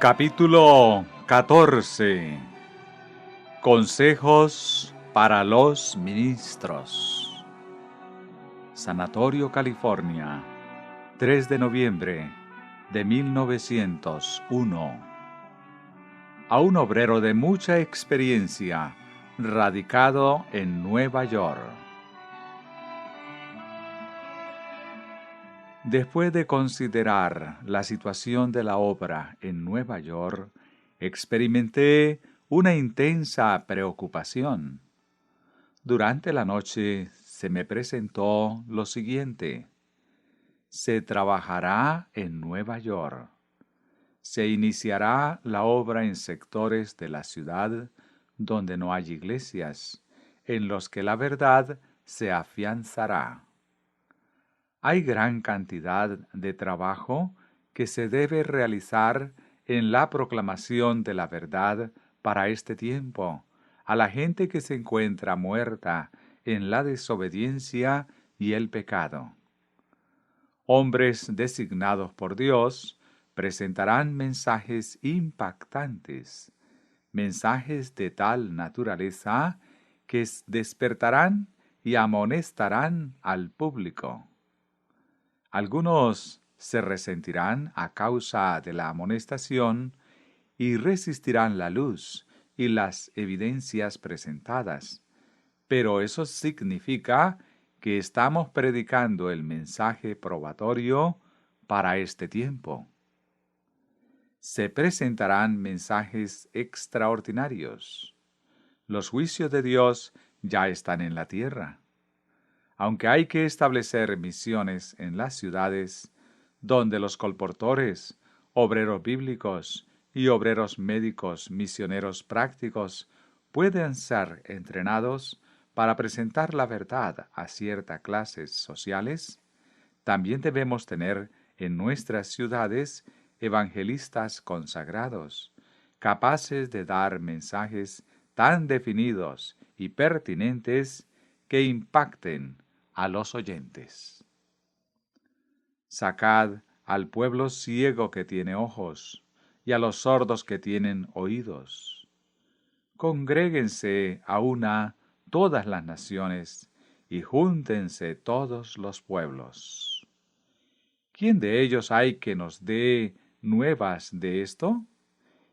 Capítulo 14. Consejos para los ministros. Sanatorio, California, 3 de noviembre de 1901. A un obrero de mucha experiencia, radicado en Nueva York. Después de considerar la situación de la obra en Nueva York, experimenté una intensa preocupación. Durante la noche se me presentó lo siguiente: se trabajará en Nueva York. Se iniciará la obra en sectores de la ciudad donde no hay iglesias, en los que la verdad se afianzará. Hay gran cantidad de trabajo que se debe realizar en la proclamación de la verdad para este tiempo, a la gente que se encuentra muerta en la desobediencia y el pecado. Hombres designados por Dios presentarán mensajes impactantes, mensajes de tal naturaleza que despertarán y amonestarán al público. Algunos se resentirán a causa de la amonestación y resistirán la luz y las evidencias presentadas, pero eso significa que estamos predicando el mensaje probatorio para este tiempo. Se presentarán mensajes extraordinarios. Los juicios de Dios ya están en la tierra. Aunque hay que establecer misiones en las ciudades, donde los colportores, obreros bíblicos y obreros médicos misioneros prácticos pueden ser entrenados para presentar la verdad a ciertas clases sociales, también debemos tener en nuestras ciudades evangelistas consagrados, capaces de dar mensajes tan definidos y pertinentes que impacten a los oyentes. Sacad al pueblo ciego que tiene ojos, y a los sordos que tienen oídos. Congréguense a una todas las naciones, y júntense todos los pueblos. ¿Quién de ellos hay que nos dé nuevas de esto,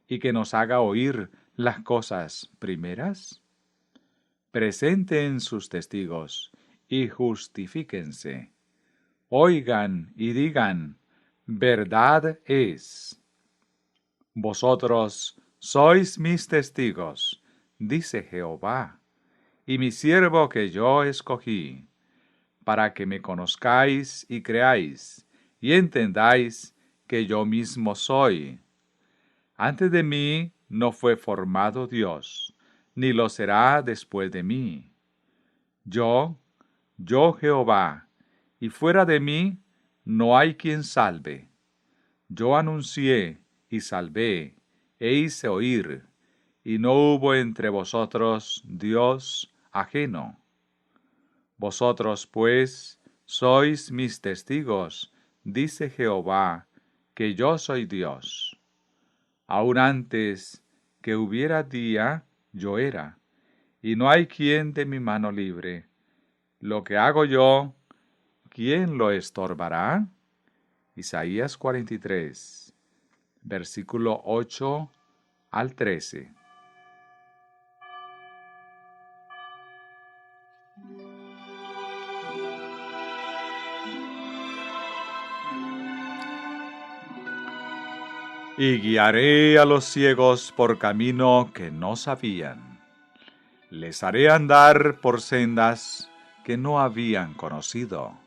y que nos haga oír las cosas primeras? Presenten sus testigos, y justifíquense. Oigan y digan, verdad es. Vosotros sois mis testigos, dice Jehová, y mi siervo que yo escogí, para que me conozcáis y creáis, y entendáis que yo mismo soy. Antes de mí no fue formado Dios, ni lo será después de mí. Yo Jehová, y fuera de mí no hay quien salve. Yo anuncié y salvé, e hice oír, y no hubo entre vosotros Dios ajeno. Vosotros, pues, sois mis testigos, dice Jehová, que yo soy Dios. Aun antes que hubiera día, yo era, y no hay quien de mi mano libre. Lo que hago yo, ¿quién lo estorbará? Isaías 43, versículo 8 al 13. Y guiaré a los ciegos por camino que no sabían. Les haré andar por sendas que no habían conocido.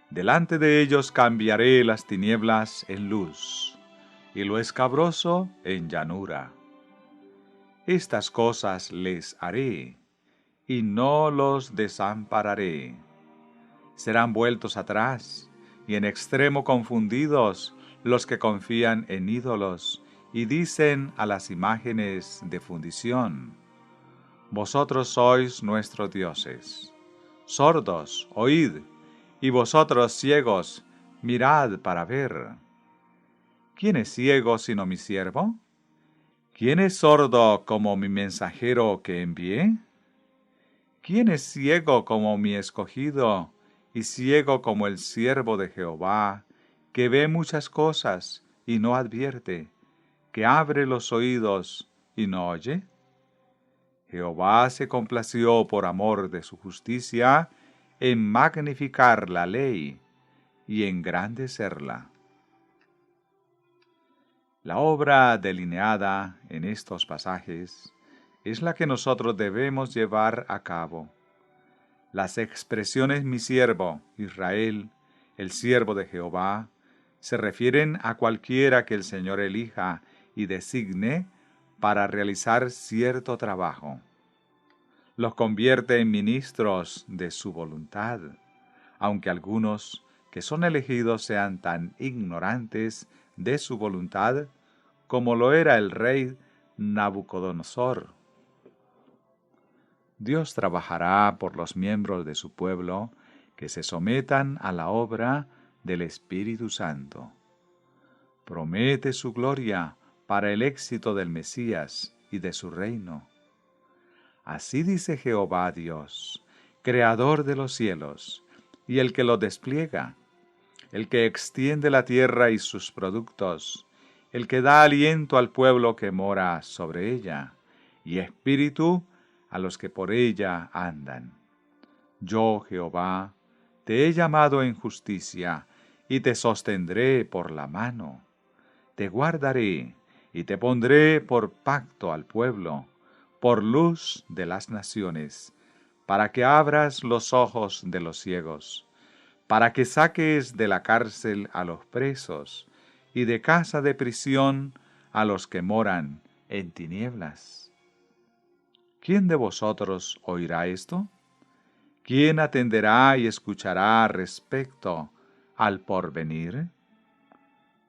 Delante de ellos cambiaré las tinieblas en luz, y lo escabroso en llanura. Estas cosas les haré, y no los desampararé. Serán vueltos atrás, y en extremo confundidos los que confían en ídolos, y dicen a las imágenes de fundición: vosotros sois nuestros dioses. Sordos, oíd, y vosotros ciegos, mirad para ver. ¿Quién es ciego sino mi siervo? ¿Quién es sordo como mi mensajero que envié? ¿Quién es ciego como mi escogido y ciego como el siervo de Jehová, que ve muchas cosas y no advierte, que abre los oídos y no oye? Jehová se complació por amor de su justicia en magnificar la ley y engrandecerla. La obra delineada en estos pasajes es la que nosotros debemos llevar a cabo. Las expresiones mi siervo, Israel, el siervo de Jehová, se refieren a cualquiera que el Señor elija y designe para realizar cierto trabajo. Los convierte en ministros de su voluntad, aunque algunos que son elegidos sean tan ignorantes de su voluntad como lo era el rey Nabucodonosor. Dios trabajará por los miembros de su pueblo que se sometan a la obra del Espíritu Santo. Promete su gloria para el éxito del Mesías y de su reino. Así dice Jehová Dios, creador de los cielos, y el que los despliega, el que extiende la tierra y sus productos, el que da aliento al pueblo que mora sobre ella, y espíritu a los que por ella andan. Yo, Jehová, te he llamado en justicia, y te sostendré por la mano. Te guardaré, y te pondré por pacto al pueblo, por luz de las naciones, para que abras los ojos de los ciegos, para que saques de la cárcel a los presos, y de casa de prisión a los que moran en tinieblas. ¿Quién de vosotros oirá esto? ¿Quién atenderá y escuchará respecto al porvenir?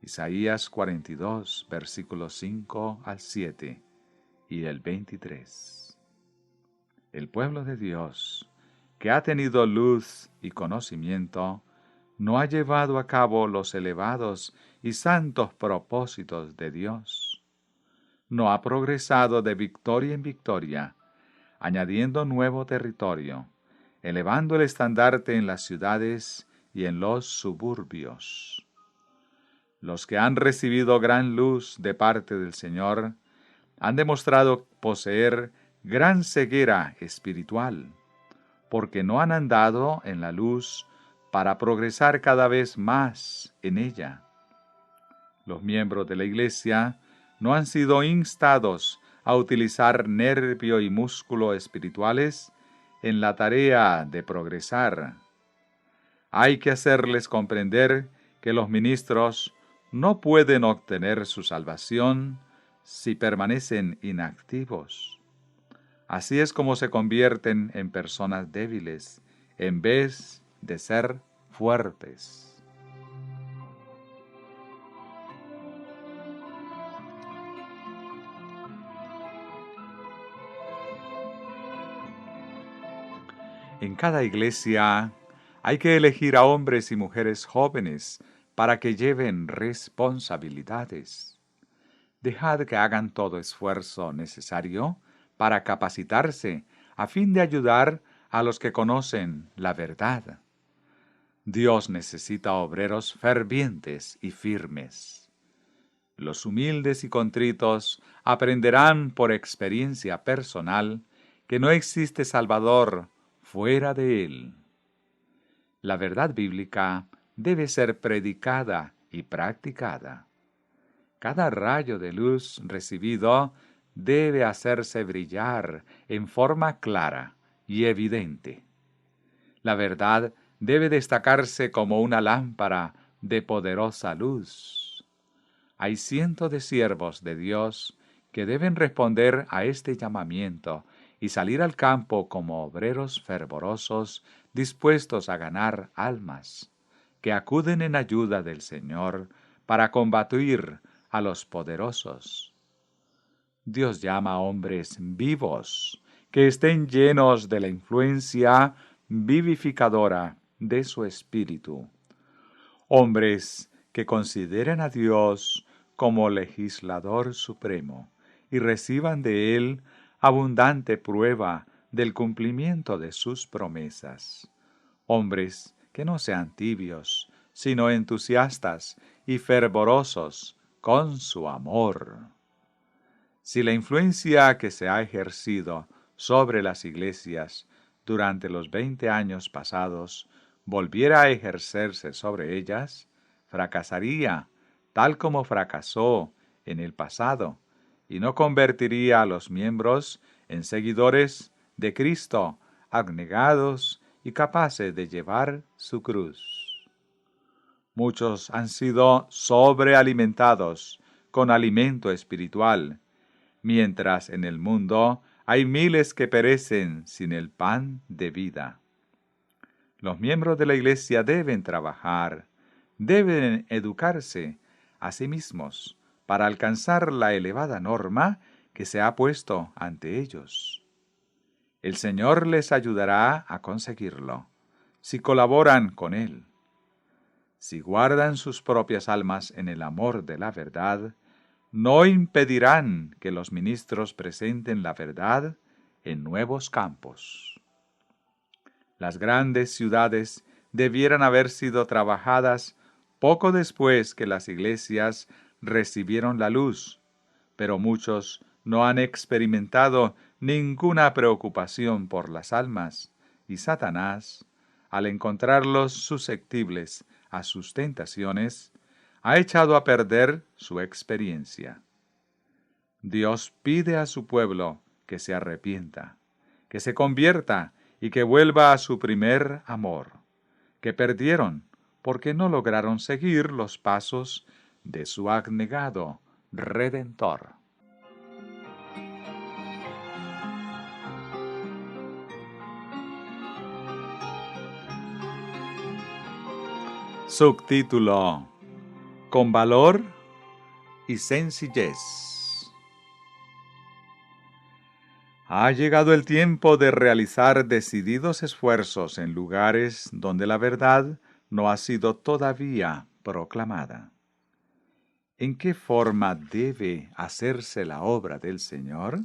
Isaías 42, versículos 5 al 7 y el 23. El pueblo de Dios, que ha tenido luz y conocimiento, no ha llevado a cabo los elevados y santos propósitos de Dios. No ha progresado de victoria en victoria, añadiendo nuevo territorio, elevando el estandarte en las ciudades y en los suburbios. Los que han recibido gran luz de parte del Señor han demostrado poseer gran ceguera espiritual, porque no han andado en la luz para progresar cada vez más en ella. Los miembros de la Iglesia no han sido instados a utilizar nervio y músculo espirituales en la tarea de progresar. Hay que hacerles comprender que los ministros no pueden obtener su salvación si permanecen inactivos. Así es como se convierten en personas débiles, en vez de ser fuertes. En cada iglesia hay que elegir a hombres y mujeres jóvenes para que lleven responsabilidades. Dejad que hagan todo esfuerzo necesario para capacitarse a fin de ayudar a los que conocen la verdad. Dios necesita obreros fervientes y firmes. Los humildes y contritos aprenderán por experiencia personal que no existe Salvador fuera de Él. La verdad bíblica debe ser predicada y practicada. Cada rayo de luz recibido debe hacerse brillar en forma clara y evidente. La verdad debe destacarse como una lámpara de poderosa luz. Hay cientos de siervos de Dios que deben responder a este llamamiento y salir al campo como obreros fervorosos dispuestos a ganar almas, que acuden en ayuda del Señor para combatir a los poderosos. Dios llama a hombres vivos, que estén llenos de la influencia vivificadora de su espíritu. Hombres que consideren a Dios como legislador supremo y reciban de Él abundante prueba del cumplimiento de sus promesas. Hombres que no sean tibios, sino entusiastas y fervorosos con su amor. Si la influencia que se ha ejercido sobre las iglesias durante los 20 años pasados volviera a ejercerse sobre ellas, fracasaría tal como fracasó en el pasado, y no convertiría a los miembros en seguidores de Cristo, abnegados y capaces de llevar su cruz. Muchos han sido sobrealimentados con alimento espiritual, mientras en el mundo hay miles que perecen sin el pan de vida. Los miembros de la Iglesia deben trabajar, deben educarse a sí mismos para alcanzar la elevada norma que se ha puesto ante ellos. El Señor les ayudará a conseguirlo, si colaboran con Él. Si guardan sus propias almas en el amor de la verdad, no impedirán que los ministros presenten la verdad en nuevos campos. Las grandes ciudades debieran haber sido trabajadas poco después que las iglesias recibieron la luz, pero muchos no han experimentado ninguna preocupación por las almas, y Satanás, al encontrarlos susceptibles a sus tentaciones, ha echado a perder su experiencia. Dios pide a su pueblo que se arrepienta, que se convierta y que vuelva a su primer amor, que perdieron porque no lograron seguir los pasos de su abnegado Redentor. Subtítulo: Con valor y sencillez. Ha llegado el tiempo de realizar decididos esfuerzos en lugares donde la verdad no ha sido todavía proclamada. ¿En qué forma debe hacerse la obra del Señor?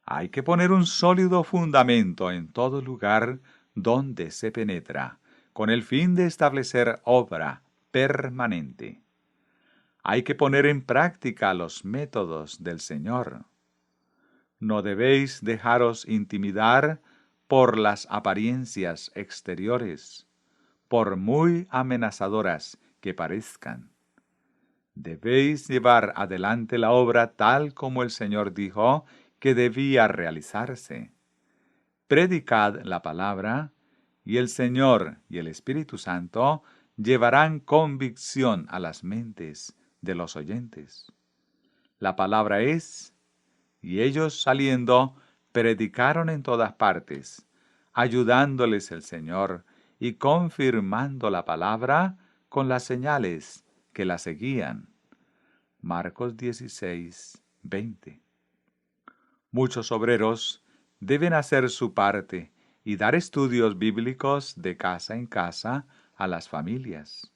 Hay que poner un sólido fundamento en todo lugar donde se penetra, con el fin de establecer obra permanente. Hay que poner en práctica los métodos del Señor. No debéis dejaros intimidar por las apariencias exteriores, por muy amenazadoras que parezcan. Debéis llevar adelante la obra tal como el Señor dijo que debía realizarse. Predicad la palabra, y el Señor y el Espíritu Santo llevarán convicción a las mentes de los oyentes. La palabra es, y ellos saliendo, predicaron en todas partes, ayudándoles el Señor y confirmando la palabra con las señales que la seguían. Marcos 16, 20. Muchos obreros deben hacer su parte y dar estudios bíblicos de casa en casa a las familias.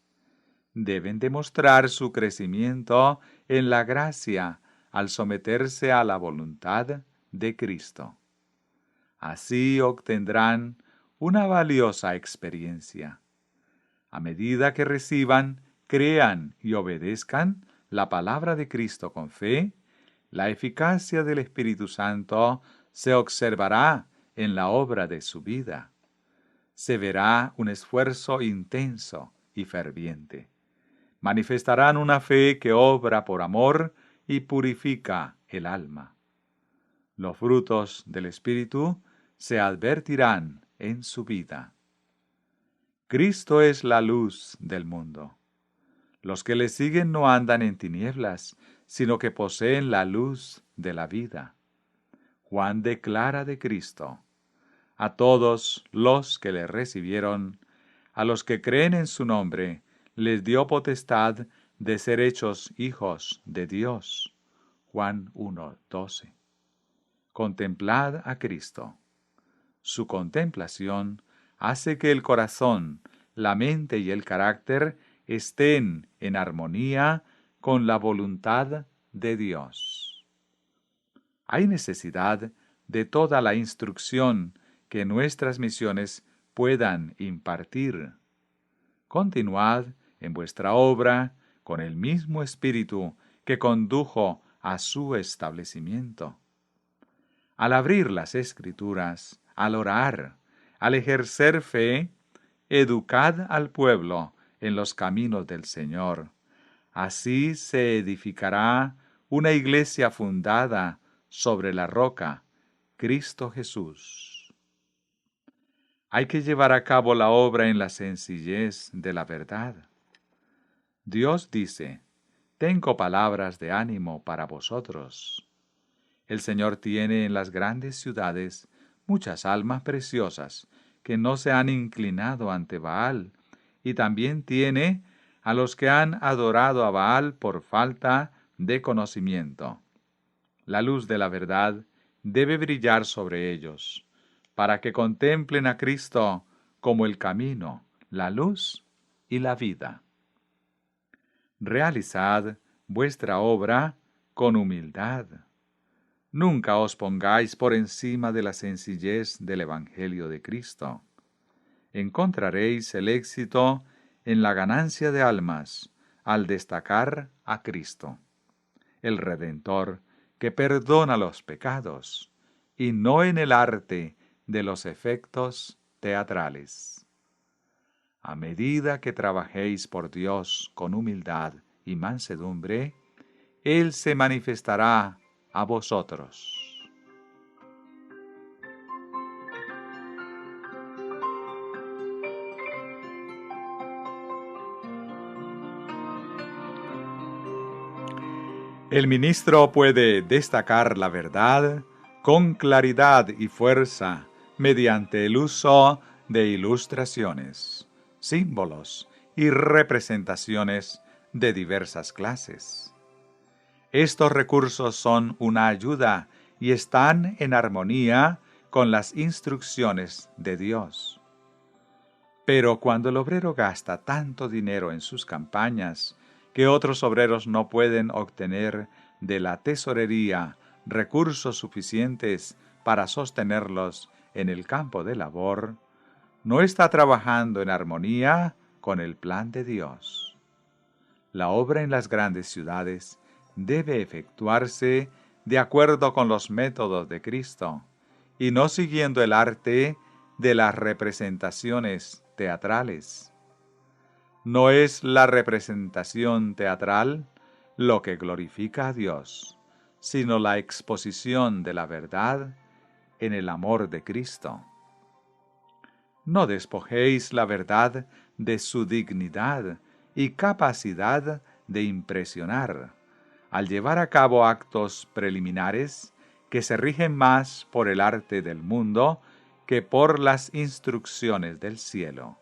Deben demostrar su crecimiento en la gracia al someterse a la voluntad de Cristo. Así obtendrán una valiosa experiencia. A medida que reciban, crean y obedezcan la palabra de Cristo con fe, la eficacia del Espíritu Santo se observará en la obra de su vida. Se verá un esfuerzo intenso y ferviente. Manifestarán una fe que obra por amor y purifica el alma. Los frutos del Espíritu se advertirán en su vida. Cristo es la luz del mundo. Los que le siguen no andan en tinieblas, sino que poseen la luz de la vida. Juan declara de Cristo: a todos los que le recibieron, a los que creen en su nombre, les dio potestad de ser hechos hijos de Dios. Juan 1:12. Contemplad a Cristo. Su contemplación hace que el corazón, la mente y el carácter estén en armonía con la voluntad de Dios. Hay necesidad de toda la instrucción que nuestras misiones puedan impartir. Continuad en vuestra obra con el mismo espíritu que condujo a su establecimiento. Al abrir las Escrituras, al orar, al ejercer fe, educad al pueblo en los caminos del Señor. Así se edificará una iglesia fundada sobre la roca, Cristo Jesús. Hay que llevar a cabo la obra en la sencillez de la verdad. Dios dice: tengo palabras de ánimo para vosotros. El Señor tiene en las grandes ciudades muchas almas preciosas que no se han inclinado ante Baal, y también tiene a los que han adorado a Baal por falta de conocimiento. La luz de la verdad debe brillar sobre ellos, para que contemplen a Cristo como el camino, la luz y la vida. Realizad vuestra obra con humildad. Nunca os pongáis por encima de la sencillez del Evangelio de Cristo. Encontraréis el éxito en la ganancia de almas al destacar a Cristo, el Redentor que perdona los pecados, y no en el arte de los efectos teatrales. A medida que trabajéis por Dios con humildad y mansedumbre, Él se manifestará a vosotros. El ministro puede destacar la verdad con claridad y fuerza mediante el uso de ilustraciones, símbolos y representaciones de diversas clases. Estos recursos son una ayuda y están en armonía con las instrucciones de Dios. Pero cuando el obrero gasta tanto dinero en sus campañas que otros obreros no pueden obtener de la tesorería recursos suficientes para sostenerlos en el campo de labor, no está trabajando en armonía con el plan de Dios. La obra en las grandes ciudades debe efectuarse de acuerdo con los métodos de Cristo y no siguiendo el arte de las representaciones teatrales. No es la representación teatral lo que glorifica a Dios, sino la exposición de la verdad en el amor de Cristo. No despojéis la verdad de su dignidad y capacidad de impresionar, al llevar a cabo actos preliminares que se rigen más por el arte del mundo que por las instrucciones del cielo.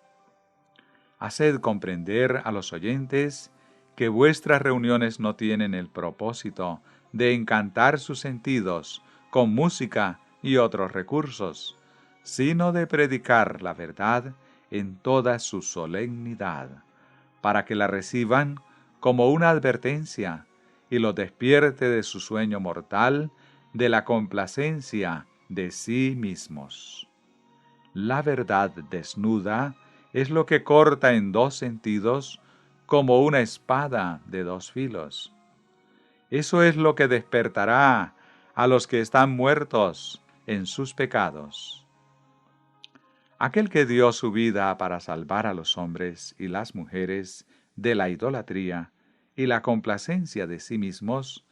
Haced comprender a los oyentes que vuestras reuniones no tienen el propósito de encantar sus sentidos con música y otros recursos, sino de predicar la verdad en toda su solemnidad, para que la reciban como una advertencia y los despierte de su sueño mortal de la complacencia de sí mismos. La verdad desnuda es lo que corta en dos sentidos como una espada de dos filos. Eso es lo que despertará a los que están muertos en sus pecados. Aquel que dio su vida para salvar a los hombres y las mujeres de la idolatría y la complacencia de sí mismos,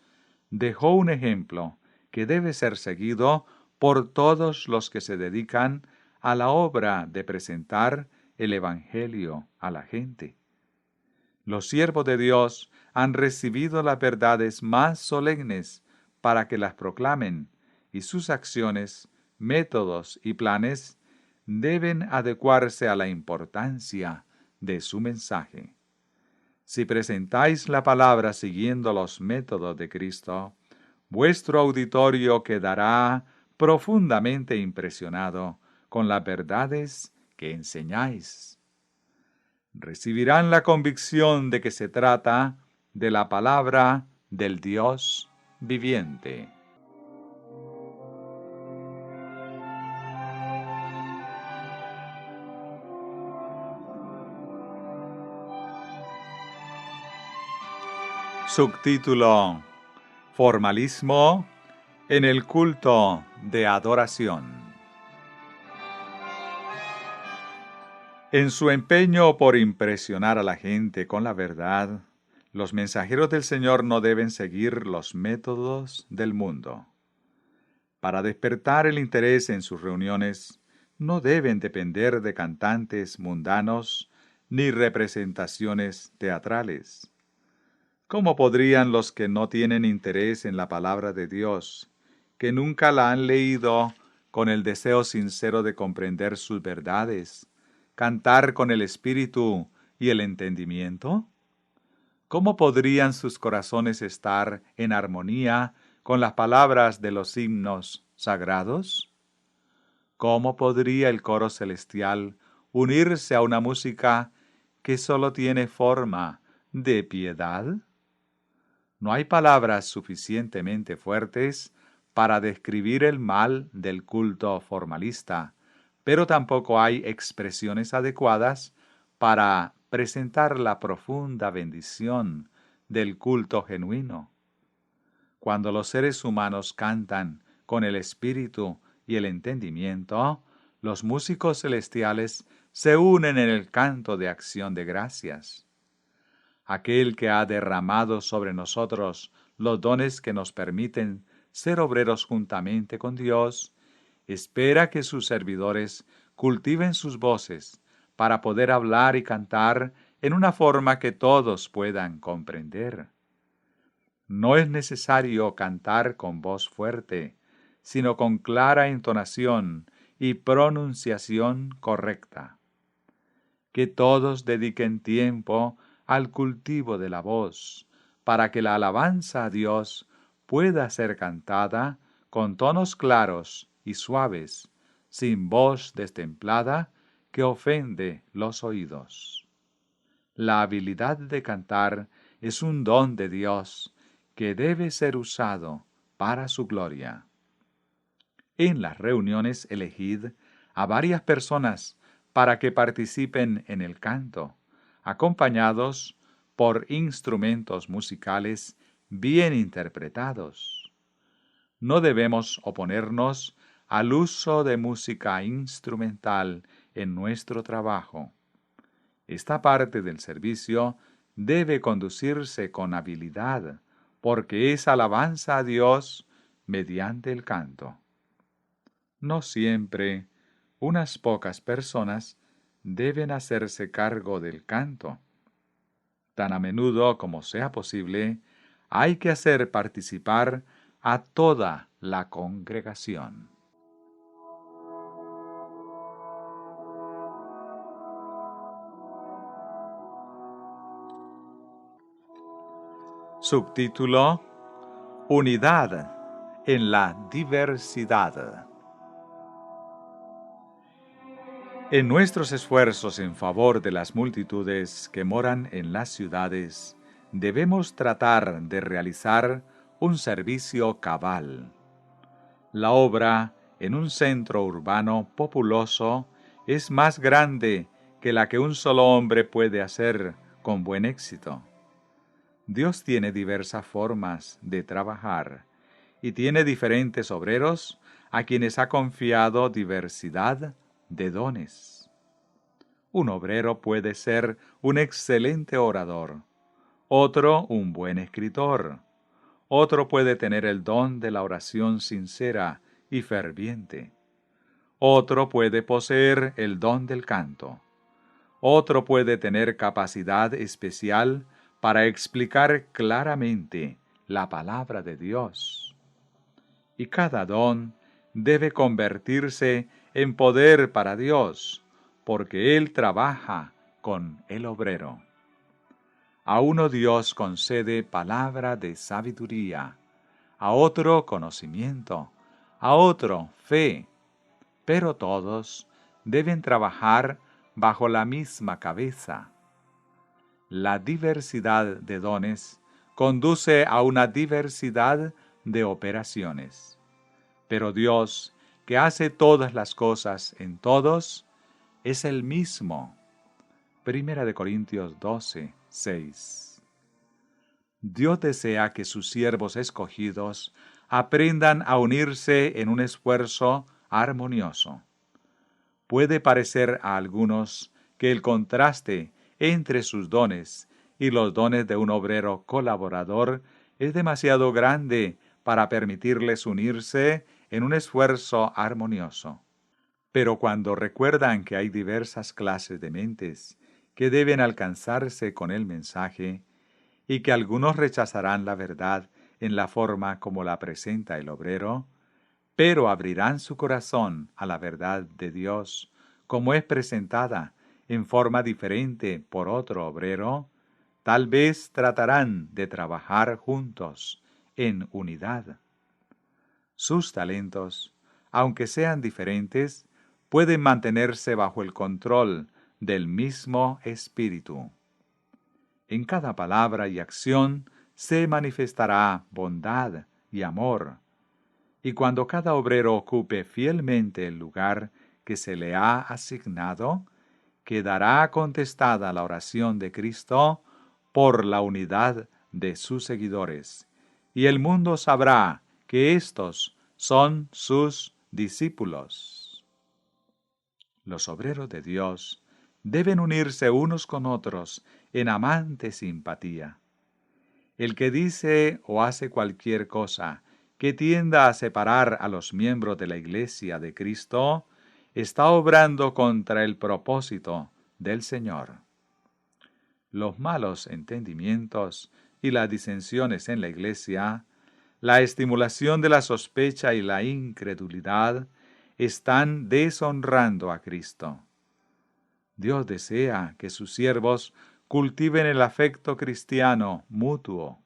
dejó un ejemplo que debe ser seguido por todos los que se dedican a la obra de presentar el Evangelio a la gente. Los siervos de Dios han recibido las verdades más solemnes para que las proclamen, y sus acciones, métodos y planes deben adecuarse a la importancia de su mensaje. Si presentáis la palabra siguiendo los métodos de Cristo, vuestro auditorio quedará profundamente impresionado con las verdades que enseñáis. Recibirán la convicción de que se trata de la palabra del Dios viviente. Subtítulo: Formalismo en el culto de adoración. En su empeño por impresionar a la gente con la verdad, los mensajeros del Señor no deben seguir los métodos del mundo. Para despertar el interés en sus reuniones, no deben depender de cantantes mundanos ni representaciones teatrales. ¿Cómo podrían los que no tienen interés en la palabra de Dios, que nunca la han leído con el deseo sincero de comprender sus verdades, cantar con el espíritu y el entendimiento? ¿Cómo podrían sus corazones estar en armonía con las palabras de los himnos sagrados? ¿Cómo podría el coro celestial unirse a una música que solo tiene forma de piedad? No hay palabras suficientemente fuertes para describir el mal del culto formalista, pero tampoco hay expresiones adecuadas para presentar la profunda bendición del culto genuino. Cuando los seres humanos cantan con el espíritu y el entendimiento, los músicos celestiales se unen en el canto de acción de gracias. Aquel que ha derramado sobre nosotros los dones que nos permiten ser obreros juntamente con Dios, espera que sus servidores cultiven sus voces para poder hablar y cantar en una forma que todos puedan comprender. No es necesario cantar con voz fuerte, sino con clara entonación y pronunciación correcta. Que todos dediquen tiempo al cultivo de la voz, para que la alabanza a Dios pueda ser cantada con tonos claros y suaves, sin voz destemplada que ofende los oídos. La habilidad de cantar es un don de Dios que debe ser usado para su gloria. En las reuniones elegid a varias personas para que participen en el canto, acompañados por instrumentos musicales bien interpretados. No debemos oponernos al uso de música instrumental en nuestro trabajo. Esta parte del servicio debe conducirse con habilidad, porque es alabanza a Dios mediante el canto. No siempre, unas pocas personas deben hacerse cargo del canto. Tan a menudo como sea posible, hay que hacer participar a toda la congregación. Subtítulo: Unidad en la diversidad. En nuestros esfuerzos en favor de las multitudes que moran en las ciudades, debemos tratar de realizar un servicio cabal. La obra en un centro urbano populoso es más grande que la que un solo hombre puede hacer con buen éxito. Dios tiene diversas formas de trabajar y tiene diferentes obreros a quienes ha confiado diversidad de dones. Un obrero puede ser un excelente orador, otro un buen escritor, otro puede tener el don de la oración sincera y ferviente, otro puede poseer el don del canto, otro puede tener capacidad especial para explicar claramente la palabra de Dios. Y cada don debe convertirse en poder para Dios, porque Él trabaja con el obrero. A uno Dios concede palabra de sabiduría, a otro conocimiento, a otro fe, pero todos deben trabajar bajo la misma cabeza. La diversidad de dones conduce a una diversidad de operaciones. Pero Dios, que hace todas las cosas en todos, es el mismo. 1 Corintios 12, 6. Dios desea que sus siervos escogidos aprendan a unirse en un esfuerzo armonioso. Puede parecer a algunos que el contraste entre sus dones y los dones de un obrero colaborador es demasiado grande para permitirles unirse en un esfuerzo armonioso. Pero cuando recuerdan que hay diversas clases de mentes que deben alcanzarse con el mensaje, y que algunos rechazarán la verdad en la forma como la presenta el obrero, pero abrirán su corazón a la verdad de Dios, como es presentada en forma diferente por otro obrero, tal vez tratarán de trabajar juntos en unidad. Sus talentos, aunque sean diferentes, pueden mantenerse bajo el control del mismo Espíritu. En cada palabra y acción se manifestará bondad y amor. Y cuando cada obrero ocupe fielmente el lugar que se le ha asignado, quedará contestada la oración de Cristo por la unidad de sus seguidores, y el mundo sabrá que éstos son sus discípulos. Los obreros de Dios deben unirse unos con otros en amante simpatía. El que dice o hace cualquier cosa que tienda a separar a los miembros de la Iglesia de Cristo, está obrando contra el propósito del Señor. Los malos entendimientos y las disensiones en la Iglesia, la estimulación de la sospecha y la incredulidad, están deshonrando a Cristo. Dios desea que sus siervos cultiven el afecto cristiano mutuo.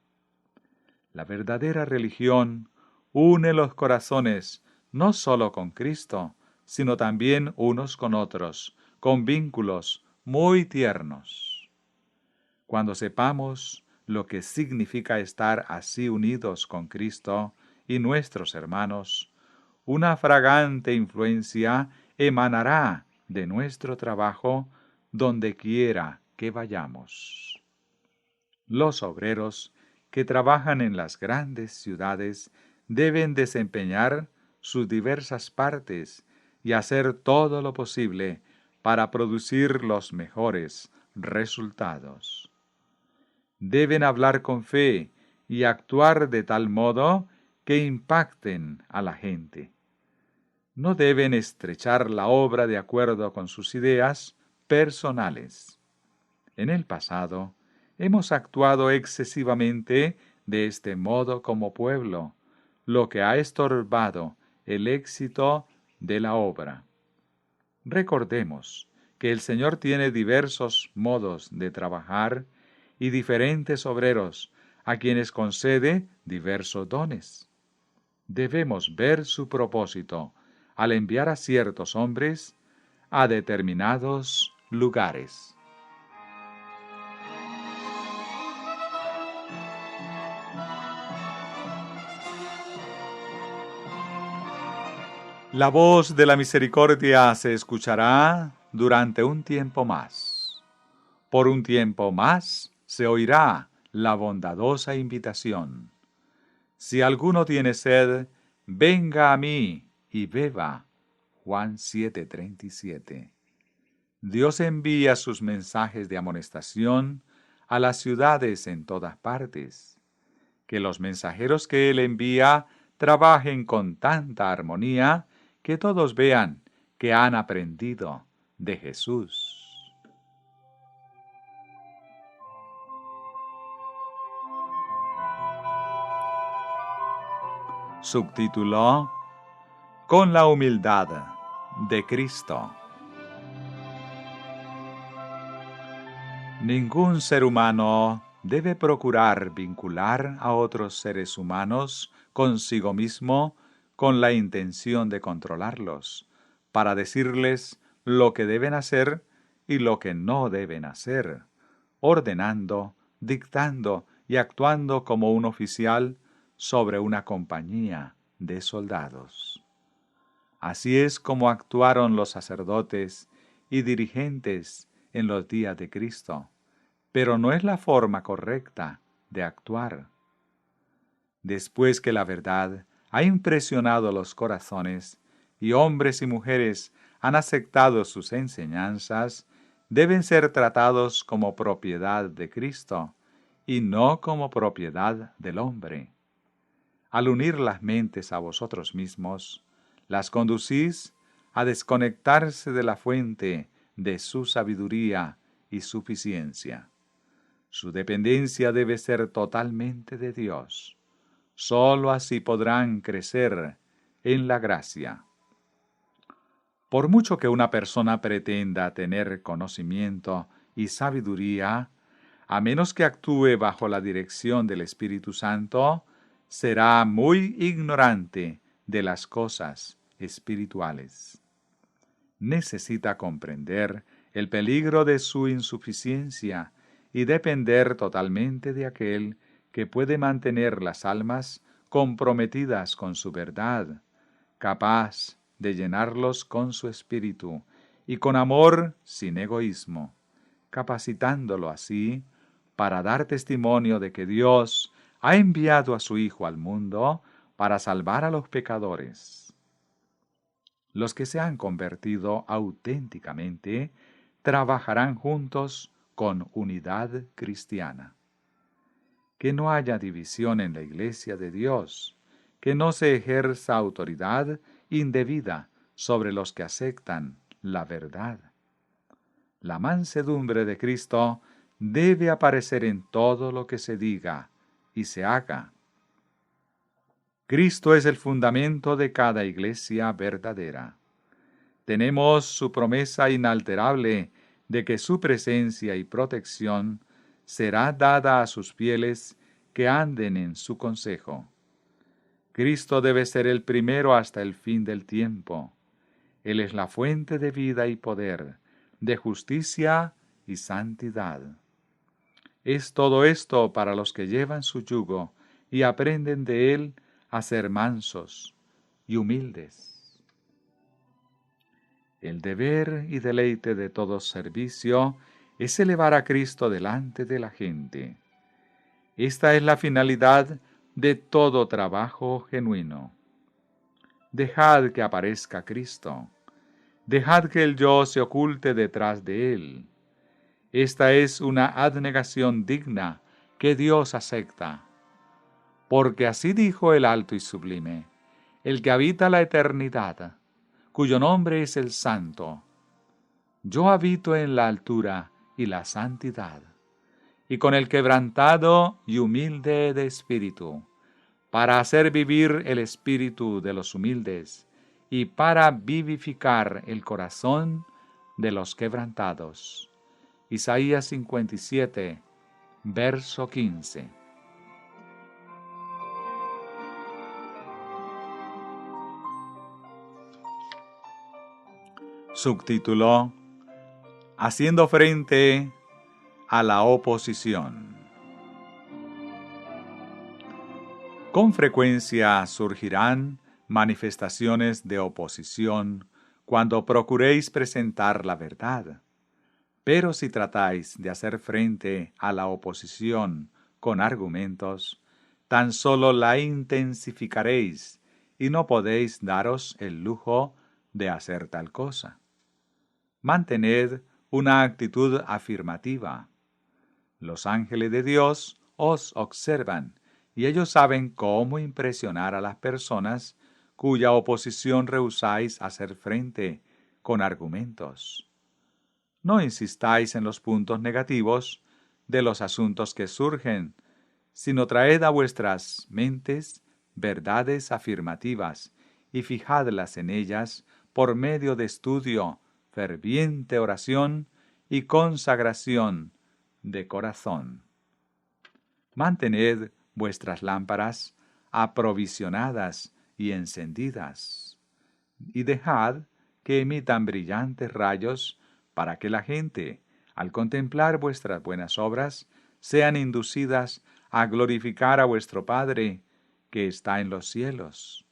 La verdadera religión une los corazones no solo con Cristo, sino también unos con otros, con vínculos muy tiernos. Cuando sepamos lo que significa estar así unidos con Cristo y nuestros hermanos, una fragante influencia emanará de nuestro trabajo donde quiera que vayamos. Los obreros que trabajan en las grandes ciudades deben desempeñar sus diversas partes y hacer todo lo posible para producir los mejores resultados. Deben hablar con fe y actuar de tal modo que impacten a la gente. No deben estrechar la obra de acuerdo con sus ideas personales. En el pasado, hemos actuado excesivamente de este modo como pueblo, lo que ha estorbado el éxito de la obra. Recordemos que el Señor tiene diversos modos de trabajar y diferentes obreros a quienes concede diversos dones. Debemos ver su propósito al enviar a ciertos hombres a determinados lugares. La voz de la misericordia se escuchará durante un tiempo más. Por un tiempo más se oirá la bondadosa invitación. Si alguno tiene sed, venga a mí y beba. Juan 7:37. Dios envía sus mensajes de amonestación a las ciudades en todas partes. Que los mensajeros que Él envía trabajen con tanta armonía que todos vean que han aprendido de Jesús. Subtítulo: Con la humildad de Cristo. Ningún ser humano debe procurar vincular a otros seres humanos consigo mismo con la intención de controlarlos, para decirles lo que deben hacer y lo que no deben hacer, ordenando, dictando y actuando como un oficial sobre una compañía de soldados. Así es como actuaron los sacerdotes y dirigentes en los días de Cristo, pero no es la forma correcta de actuar. Después que la verdad ha impresionado los corazones y hombres y mujeres han aceptado sus enseñanzas, deben ser tratados como propiedad de Cristo y no como propiedad del hombre. Al unir las mentes a vosotros mismos, las conducís a desconectarse de la fuente de su sabiduría y suficiencia. Su dependencia debe ser totalmente de Dios. Sólo así podrán crecer en la gracia. Por mucho que una persona pretenda tener conocimiento y sabiduría, a menos que actúe bajo la dirección del Espíritu Santo, será muy ignorante de las cosas espirituales. Necesita comprender el peligro de su insuficiencia y depender totalmente de aquel que puede mantener las almas comprometidas con su verdad, capaz de llenarlos con su espíritu y con amor sin egoísmo, capacitándolo así para dar testimonio de que Dios ha enviado a su Hijo al mundo para salvar a los pecadores. Los que se han convertido auténticamente trabajarán juntos con unidad cristiana. Que no haya división en la Iglesia de Dios, que no se ejerza autoridad indebida sobre los que aceptan la verdad. La mansedumbre de Cristo debe aparecer en todo lo que se diga y se haga. Cristo es el fundamento de cada iglesia verdadera. Tenemos su promesa inalterable de que su presencia y protección será dada a sus fieles que anden en su consejo. Cristo debe ser el primero hasta el fin del tiempo. Él es la fuente de vida y poder, de justicia y santidad. Es todo esto para los que llevan su yugo y aprenden de él a ser mansos y humildes. El deber y deleite de todo servicio es elevar a Cristo delante de la gente. Esta es la finalidad de todo trabajo genuino. Dejad que aparezca Cristo. Dejad que el yo se oculte detrás de él. Esta es una abnegación digna que Dios acepta. Porque así dijo el alto y sublime, el que habita la eternidad, cuyo nombre es el Santo. Yo habito en la altura y la santidad, y con el quebrantado y humilde de espíritu, para hacer vivir el espíritu de los humildes, y para vivificar el corazón de los quebrantados. Isaías 57, verso 15. Subtítulo: Haciendo frente a la oposición. Con frecuencia surgirán manifestaciones de oposición cuando procuréis presentar la verdad. Pero si tratáis de hacer frente a la oposición con argumentos, tan solo la intensificaréis y no podéis daros el lujo de hacer tal cosa. Mantened una actitud afirmativa. Los ángeles de Dios os observan y ellos saben cómo impresionar a las personas cuya oposición rehusáis hacer frente con argumentos. No insistáis en los puntos negativos de los asuntos que surgen, sino traed a vuestras mentes verdades afirmativas y fijadlas en ellas por medio de estudio, ferviente oración y consagración de corazón. Mantened vuestras lámparas aprovisionadas y encendidas, y dejad que emitan brillantes rayos para que la gente, al contemplar vuestras buenas obras, sean inducidas a glorificar a vuestro Padre que está en los cielos.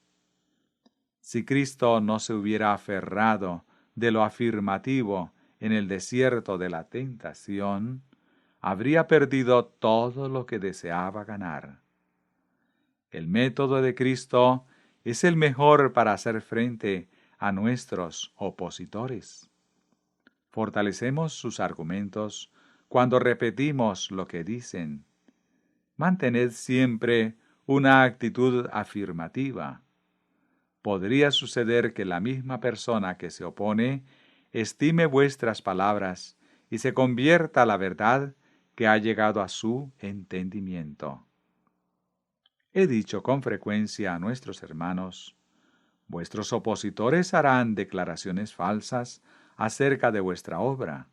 Si Cristo no se hubiera aferrado de lo afirmativo en el desierto de la tentación, habría perdido todo lo que deseaba ganar. El método de Cristo es el mejor para hacer frente a nuestros opositores. Fortalecemos sus argumentos cuando repetimos lo que dicen. Mantened siempre una actitud afirmativa. Podría suceder que la misma persona que se opone estime vuestras palabras y se convierta a la verdad que ha llegado a su entendimiento. He dicho con frecuencia a nuestros hermanos: vuestros opositores harán declaraciones falsas acerca de vuestra obra.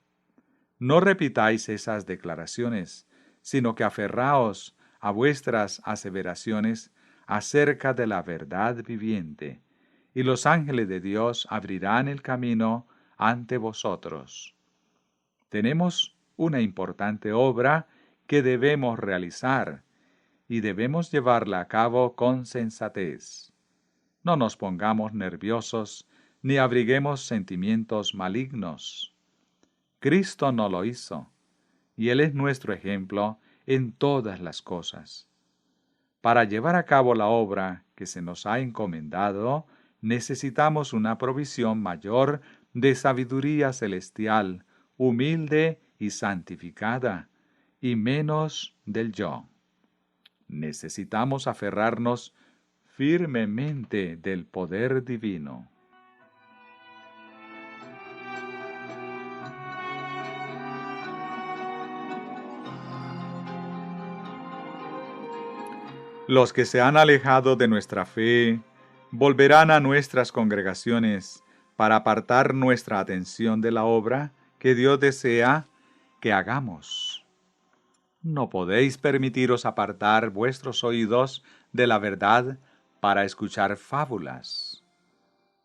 No repitáis esas declaraciones, sino que aferraos a vuestras aseveraciones acerca de la verdad viviente, y los ángeles de Dios abrirán el camino ante vosotros. Tenemos una importante obra que debemos realizar, y debemos llevarla a cabo con sensatez. No nos pongamos nerviosos, ni abriguemos sentimientos malignos. Cristo no lo hizo, y Él es nuestro ejemplo en todas las cosas. Para llevar a cabo la obra que se nos ha encomendado, necesitamos una provisión mayor de sabiduría celestial, humilde y santificada, y menos del yo. Necesitamos aferrarnos firmemente del poder divino. Los que se han alejado de nuestra fe volverán a nuestras congregaciones para apartar nuestra atención de la obra que Dios desea que hagamos. No podéis permitiros apartar vuestros oídos de la verdad para escuchar fábulas.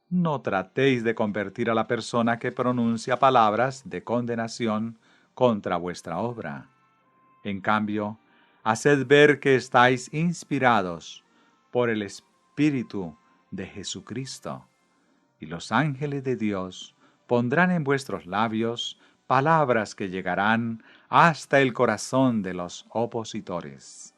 No tratéis de convertir a la persona que pronuncia palabras de condenación contra vuestra obra. En cambio, haced ver que estáis inspirados por el Espíritu de Jesucristo, y los ángeles de Dios pondrán en vuestros labios palabras que llegarán hasta el corazón de los opositores.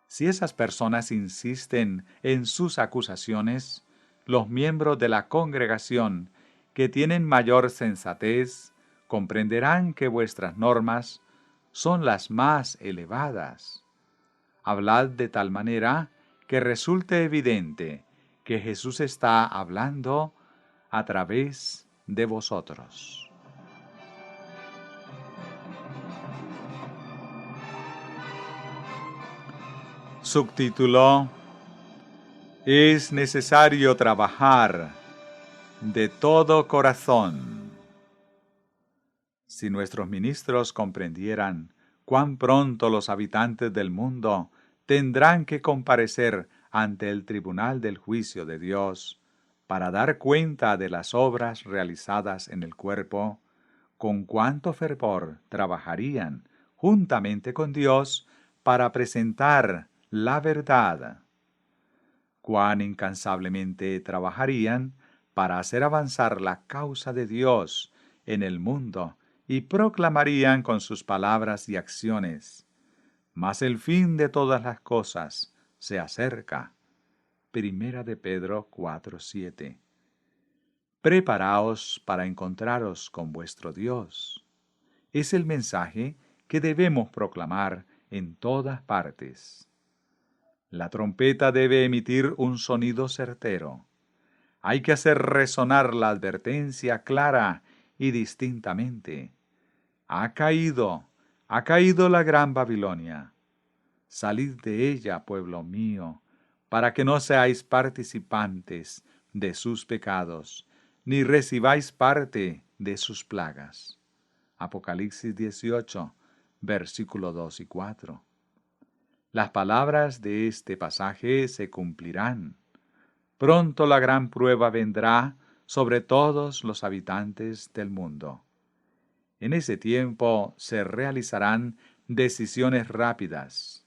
Si esas personas insisten en sus acusaciones, los miembros de la congregación que tienen mayor sensatez comprenderán que vuestras normas son las más elevadas. Hablad de tal manera que resulte evidente que Jesús está hablando a través de vosotros. Subtítulo: Es necesario trabajar de todo corazón. Si nuestros ministros comprendieran cuán pronto los habitantes del mundo tendrán que comparecer ante el tribunal del juicio de Dios para dar cuenta de las obras realizadas en el cuerpo, con cuánto fervor trabajarían juntamente con Dios para presentar la verdad. Cuán incansablemente trabajarían para hacer avanzar la causa de Dios en el mundo y proclamarían con sus palabras y acciones: mas el fin de todas las cosas se acerca. Primera de Pedro 4:7. Preparaos para encontraros con vuestro Dios. Es el mensaje que debemos proclamar en todas partes. La trompeta debe emitir un sonido certero. Hay que hacer resonar la advertencia clara y distintamente. Ha caído la gran Babilonia. Salid de ella, pueblo mío, para que no seáis participantes de sus pecados, ni recibáis parte de sus plagas. Apocalipsis 18, versículos 2 y 4. Las palabras de este pasaje se cumplirán. Pronto la gran prueba vendrá sobre todos los habitantes del mundo. En ese tiempo se realizarán decisiones rápidas.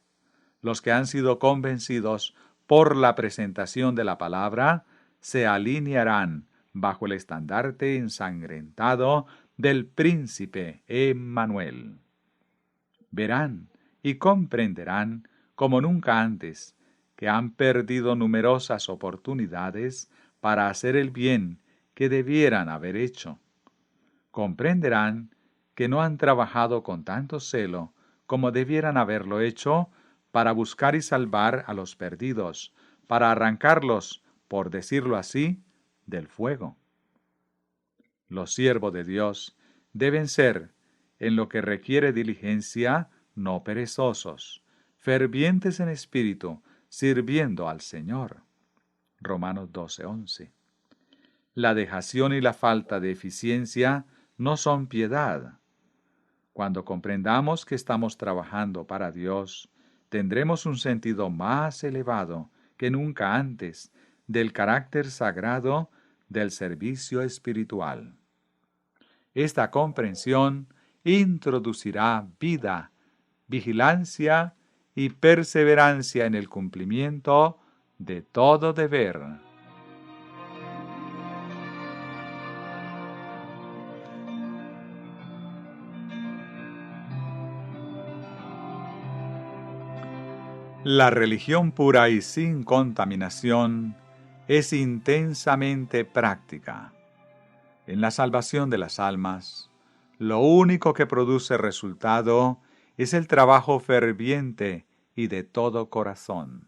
Los que han sido convencidos por la presentación de la palabra se alinearán bajo el estandarte ensangrentado del príncipe Emmanuel. Verán y comprenderán como nunca antes que han perdido numerosas oportunidades para hacer el bien que debieran haber hecho. Comprenderán que no han trabajado con tanto celo como debieran haberlo hecho para buscar y salvar a los perdidos, para arrancarlos, por decirlo así, del fuego. Los siervos de Dios deben ser, en lo que requiere diligencia, no perezosos, fervientes en espíritu, sirviendo al Señor. Romanos 12:11. La dejación y la falta de eficiencia no son piedad. Cuando comprendamos que estamos trabajando para Dios, tendremos un sentido más elevado que nunca antes del carácter sagrado del servicio espiritual. Esta comprensión introducirá vida, vigilancia y perseverancia en el cumplimiento de todo deber. La religión pura y sin contaminación es intensamente práctica. En la salvación de las almas, lo único que produce resultado es el trabajo ferviente y de todo corazón.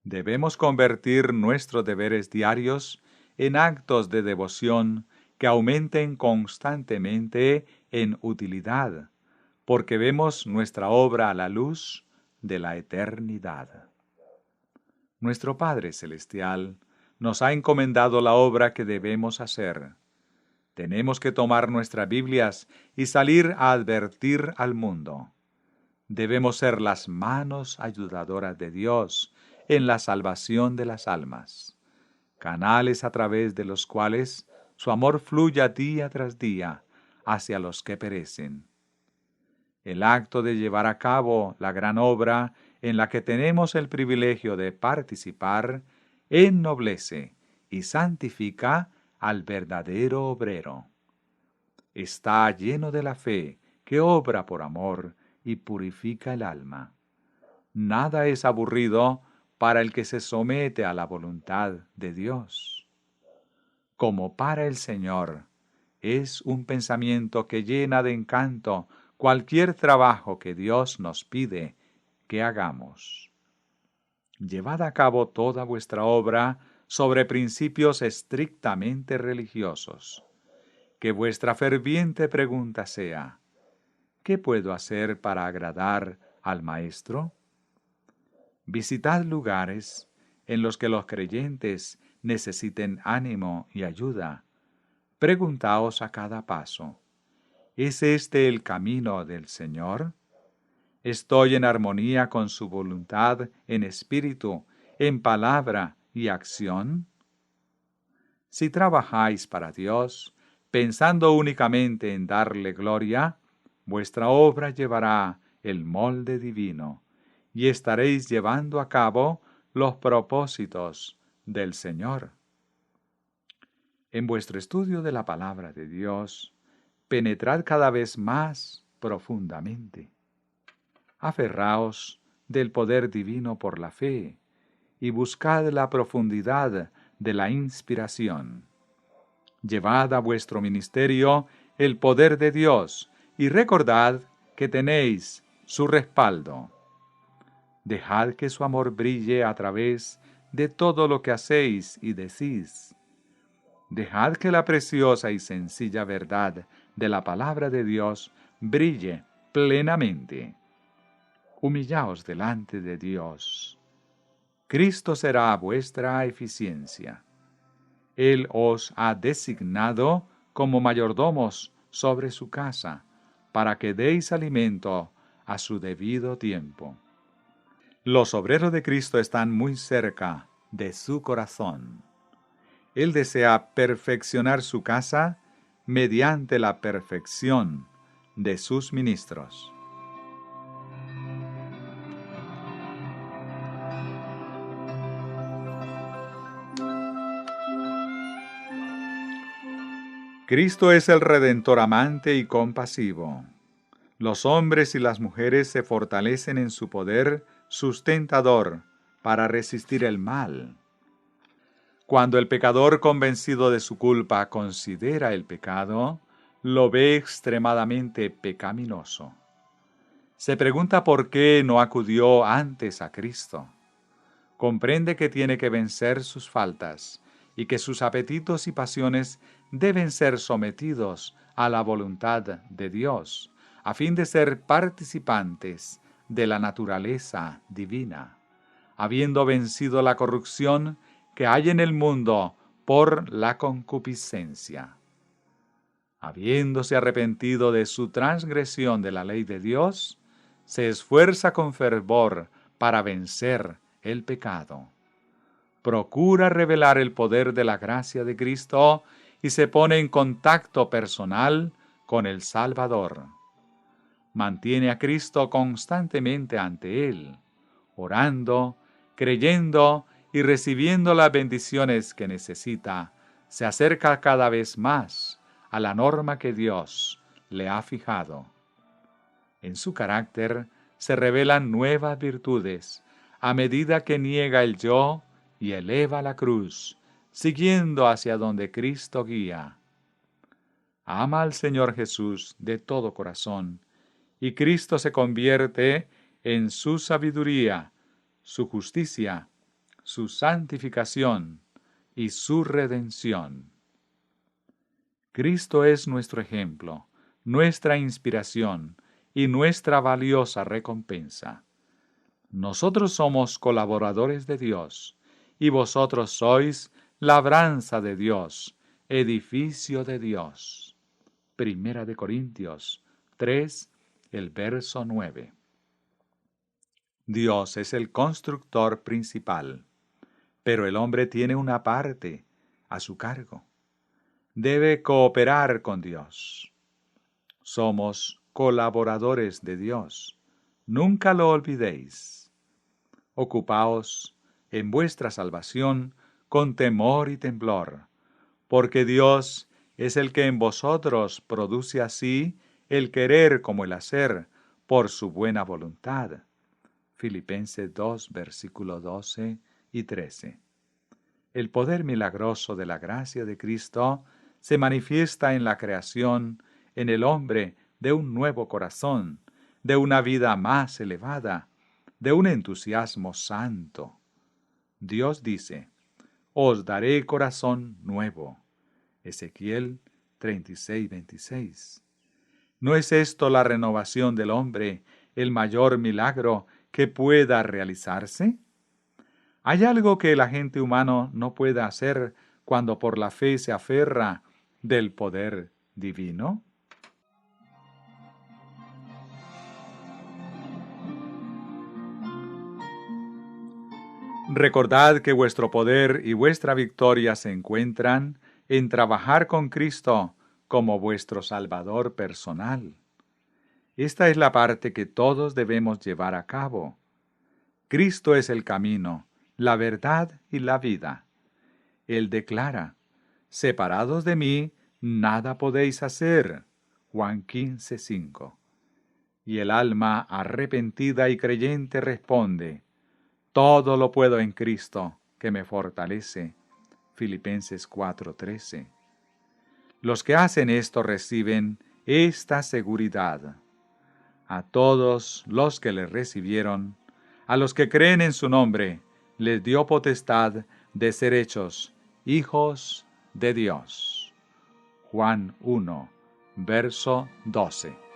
Debemos convertir nuestros deberes diarios en actos de devoción que aumenten constantemente en utilidad, porque vemos nuestra obra a la luz de la eternidad. Nuestro Padre Celestial nos ha encomendado la obra que debemos hacer. Tenemos que tomar nuestras Biblias y salir a advertir al mundo. Debemos ser las manos ayudadoras de Dios en la salvación de las almas, canales a través de los cuales su amor fluya día tras día hacia los que perecen. El acto de llevar a cabo la gran obra en la que tenemos el privilegio de participar ennoblece y santifica al verdadero obrero. Está lleno de la fe que obra por amor y purifica el alma. Nada es aburrido para el que se somete a la voluntad de Dios. Como para el Señor, es un pensamiento que llena de encanto cualquier trabajo que Dios nos pide que hagamos. Llevad a cabo toda vuestra obra sobre principios estrictamente religiosos. Que vuestra ferviente pregunta sea: ¿qué puedo hacer para agradar al Maestro? Visitad lugares en los que los creyentes necesiten ánimo y ayuda. Preguntaos a cada paso: ¿es este el camino del Señor? ¿Estoy en armonía con su voluntad en espíritu, en palabra y acción? Si trabajáis para Dios, pensando únicamente en darle gloria, vuestra obra llevará el molde divino y estaréis llevando a cabo los propósitos del Señor. En vuestro estudio de la palabra de Dios, penetrad cada vez más profundamente. Aferraos del poder divino por la fe y buscad la profundidad de la inspiración. Llevad a vuestro ministerio el poder de Dios y recordad que tenéis su respaldo. Dejad que su amor brille a través de todo lo que hacéis y decís. Dejad que la preciosa y sencilla verdad de la palabra de Dios brille plenamente. Humillaos delante de Dios. Cristo será vuestra eficiencia. Él os ha designado como mayordomos sobre su casa, para que deis alimento a su debido tiempo. Los obreros de Cristo están muy cerca de su corazón. Él desea perfeccionar su casa mediante la perfección de sus ministros. Cristo es el Redentor amante y compasivo. Los hombres y las mujeres se fortalecen en su poder sustentador para resistir el mal. Cuando el pecador convencido de su culpa considera el pecado, lo ve extremadamente pecaminoso. Se pregunta por qué no acudió antes a Cristo. Comprende que tiene que vencer sus faltas y que sus apetitos y pasiones deben ser sometidos a la voluntad de Dios, a fin de ser participantes de la naturaleza divina, habiendo vencido la corrupción que hay en el mundo por la concupiscencia. Habiéndose arrepentido de su transgresión de la ley de Dios, se esfuerza con fervor para vencer el pecado. Procura revelar el poder de la gracia de Cristo y se pone en contacto personal con el Salvador. Mantiene a Cristo constantemente ante él, orando, creyendo y recibiendo las bendiciones que necesita. Se acerca cada vez más a la norma que Dios le ha fijado. En su carácter se revelan nuevas virtudes a medida que niega el yo y eleva la cruz, siguiendo hacia donde Cristo guía. Ama al Señor Jesús de todo corazón, y Cristo se convierte en su sabiduría, su justicia, su santificación y su redención. Cristo es nuestro ejemplo, nuestra inspiración y nuestra valiosa recompensa. Nosotros somos colaboradores de Dios, y vosotros sois labranza de Dios, edificio de Dios. Primera de Corintios 3, el verso 9. Dios es el constructor principal, pero el hombre tiene una parte a su cargo. Debe cooperar con Dios. Somos colaboradores de Dios. Nunca lo olvidéis. Ocupaos en vuestra salvación con temor y temblor, porque Dios es el que en vosotros produce así el querer como el hacer por su buena voluntad. Filipenses 2, versículos 12 y 13. El poder milagroso de la gracia de Cristo se manifiesta en la creación, en el hombre, de un nuevo corazón, de una vida más elevada, de un entusiasmo santo. Dios dice: os daré corazón nuevo. Ezequiel 36, 26. ¿No es esto la renovación del hombre, el mayor milagro que pueda realizarse? ¿Hay algo que el agente humano no pueda hacer cuando por la fe se aferra del poder divino? Recordad que vuestro poder y vuestra victoria se encuentran en trabajar con Cristo como vuestro Salvador personal. Esta es la parte que todos debemos llevar a cabo. Cristo es el camino, la verdad y la vida. Él declara: separados de mí, nada podéis hacer. Juan 15, 5. Y el alma arrepentida y creyente responde: todo lo puedo en Cristo, que me fortalece. Filipenses 4:13. Los que hacen esto reciben esta seguridad. A todos los que le recibieron, a los que creen en su nombre, les dio potestad de ser hechos hijos de Dios. Juan 1, verso 12.